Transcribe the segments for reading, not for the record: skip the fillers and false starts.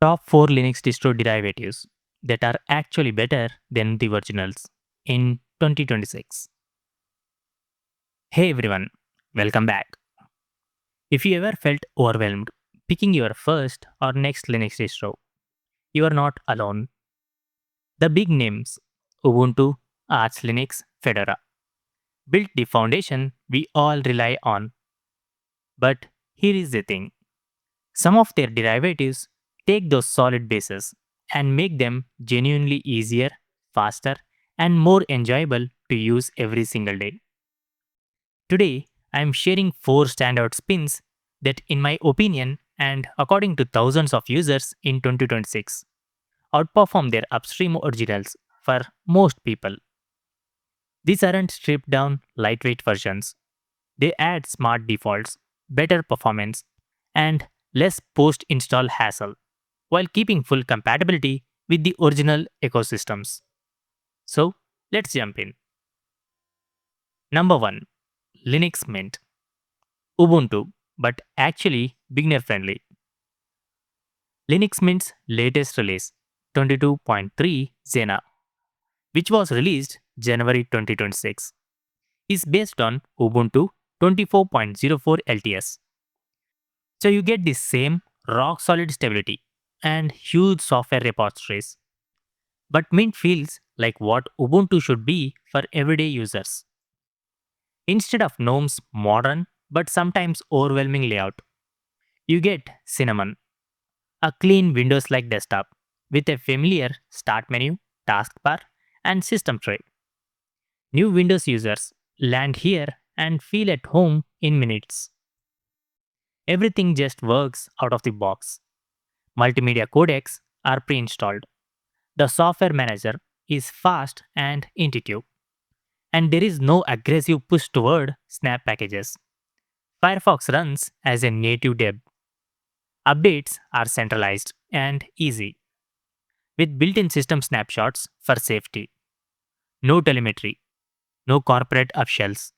Top 4 Linux distro derivatives that are actually better than the originals in 2026. Hey everyone, welcome back. If you ever felt overwhelmed picking your first or next Linux distro, you are not alone. The big names Ubuntu, Arch Linux, Fedora built the foundation we all rely on. But here is the thing, some of their derivatives take those solid bases and make them genuinely easier, faster, and more enjoyable to use every single day. Today, I am sharing 4 standout spins that, in my opinion, and according to thousands of users in 2026, outperform their upstream originals for most people. These aren't stripped down, lightweight versions. They add smart defaults, better performance, and less post install hassle while keeping full compatibility with the original ecosystems. So, let's jump in. Number 1, Linux Mint. Ubuntu, but actually beginner friendly. Linux Mint's latest release, 22.3 Xena, which was released January 2026, is based on Ubuntu 24.04 LTS. So you get the same rock solid stability and huge software repositories. But Mint feels like what Ubuntu should be for everyday users. Instead of GNOME's modern but sometimes overwhelming layout, you get Cinnamon, a clean Windows like desktop with a familiar start menu, taskbar, and system tray. New Windows users land here and feel at home in minutes. Everything just works out of the box. Multimedia codecs are pre installed. The software manager is fast and intuitive, and there is no aggressive push toward snap packages. Firefox runs as a native deb. Updates are centralized and easy, with built in system snapshots for safety. No telemetry, no corporate upshells,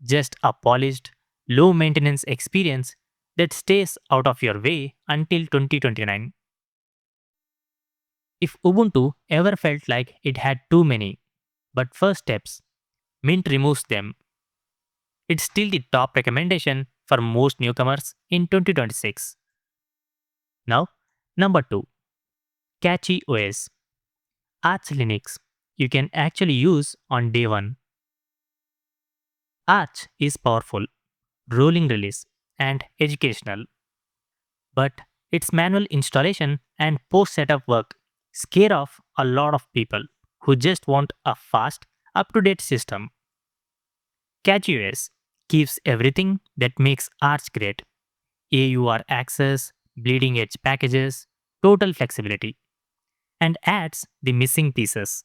just a polished, low maintenance experience that stays out of your way until 2029. If Ubuntu ever felt like it had too many but first steps, Mint removes them. It's still the top recommendation for most newcomers in 2026. Now, number 2, CachyOS, Arch Linux. You can actually use on day 1. Arch is powerful, rolling release, and educational, but its manual installation and post setup work scare off a lot of people who just want a fast, up to date system. CatchOS keeps everything that makes Arch great: AUR access, bleeding edge packages, total flexibility, and adds the missing pieces.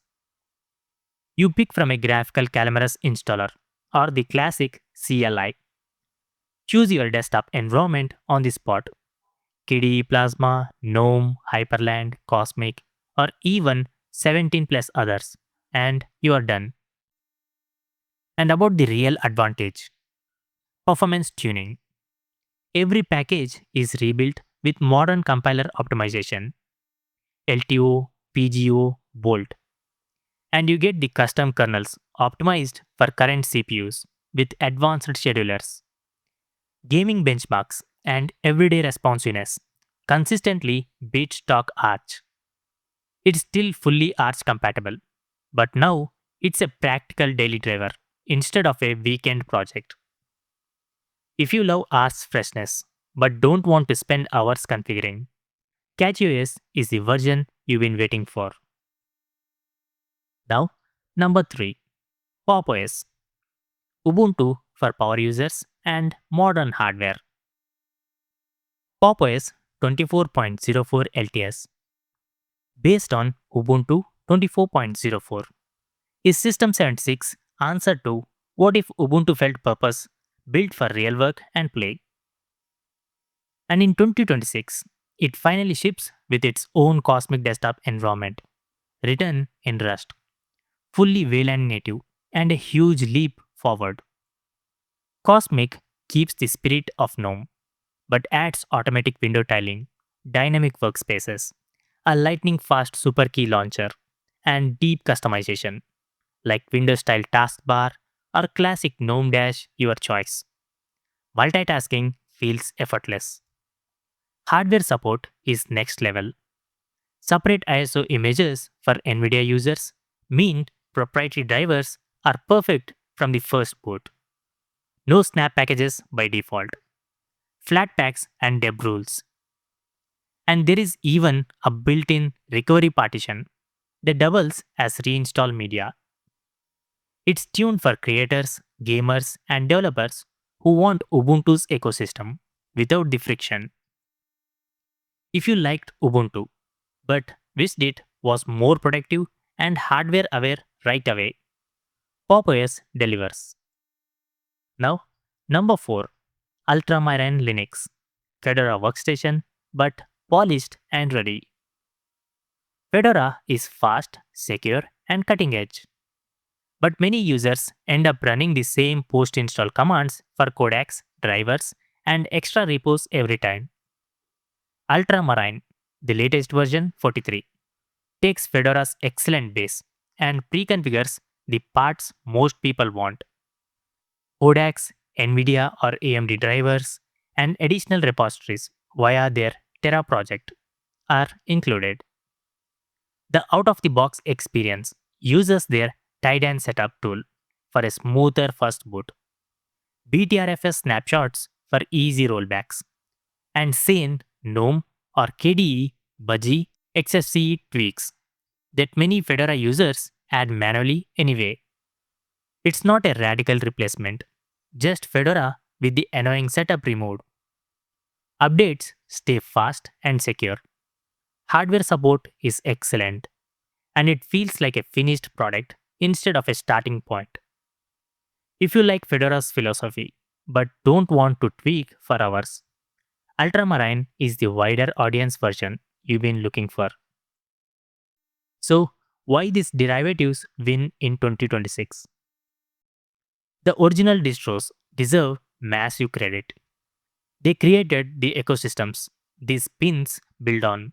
You pick from a graphical Calamarus installer or the classic CLI. Choose your desktop environment on the spot: KDE Plasma, GNOME, Hyperland, Cosmic, or even 17 plus others, and you are done. And about the real advantage, performance tuning. Every package is rebuilt with modern compiler optimization, LTO, PGO, Bolt, and you get the custom kernels optimized for current CPUs with advanced schedulers, gaming benchmarks, and everyday responsiveness consistently beat stock Arch. It's still fully Arch compatible, but now it's a practical daily driver instead of a weekend project. If you love Arch freshness but don't want to spend hours configuring, CatchOS is the version you've been waiting for. Now, number 3, PopOS, Ubuntu for power users and modern hardware. PopOS 24.04 LTS, based on Ubuntu 24.04, is System 76 answer to what if Ubuntu felt purpose, built for real work and play. And in 2026, it finally ships with its own Cosmic desktop environment, written in Rust, fully Wayland native, and a huge leap forward. Cosmic keeps the spirit of GNOME, but adds automatic window tiling, dynamic workspaces, a lightning fast super key launcher, and deep customization like Windows style taskbar or classic GNOME Dash, your choice. Multitasking feels effortless. Hardware support is next level. Separate ISO images for NVIDIA users mean proprietary drivers are perfect from the first boot. No snap packages by default. Flat packs and deb rules. And there is even a built-in recovery partition that doubles as reinstall media. It's tuned for creators, gamers, and developers who want Ubuntu's ecosystem without the friction. If you liked Ubuntu, but wished it was more productive and hardware aware right away, PopOS delivers. Now, number 4, Ultramarine Linux, Fedora workstation, but polished and ready. Fedora is fast, secure, and cutting edge. But many users end up running the same post install commands for codecs, drivers, and extra repos every time. Ultramarine, the latest version 43, takes Fedora's excellent base and pre-configures the parts most people want. Codecs, NVIDIA or AMD drivers, and additional repositories via their Terra project are included. The out-of-the-box experience uses their Tidan setup tool for a smoother first boot, BTRFS snapshots for easy rollbacks, and sane GNOME or KDE, Budgie, XFCE tweaks that many Fedora users add manually anyway. It's not a radical replacement, just Fedora with the annoying setup removed. Updates stay fast and secure. Hardware support is excellent, and it feels like a finished product instead of a starting point. If you like Fedora's philosophy but don't want to tweak for hours, Ultramarine is the wider audience version you've been looking for. So, why these derivatives win in 2026? The original distros deserve massive credit. They created the ecosystems these pins build on.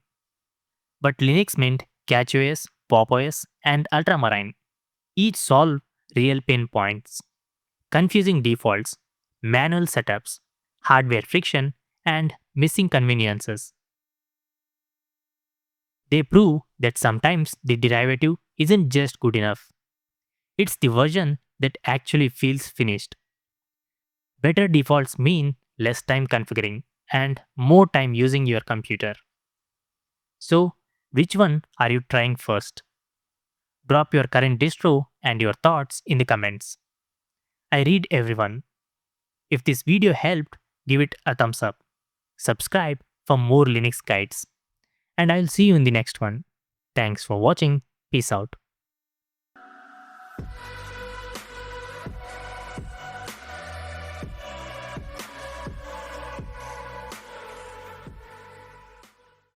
But Linux Mint, CachyOS, PopOS, and Ultramarine each solve real pain points: confusing defaults, manual setups, hardware friction, and missing conveniences. They prove that sometimes the derivative isn't just good enough, it's the version that actually feels finished. Better defaults mean less time configuring and more time using your computer. So, which one are you trying first? Drop your current distro and your thoughts in the comments. I read everyone. If this video helped, give it a thumbs up. Subscribe for more Linux guides. And I'll see you in the next one. Thanks for watching. Peace out.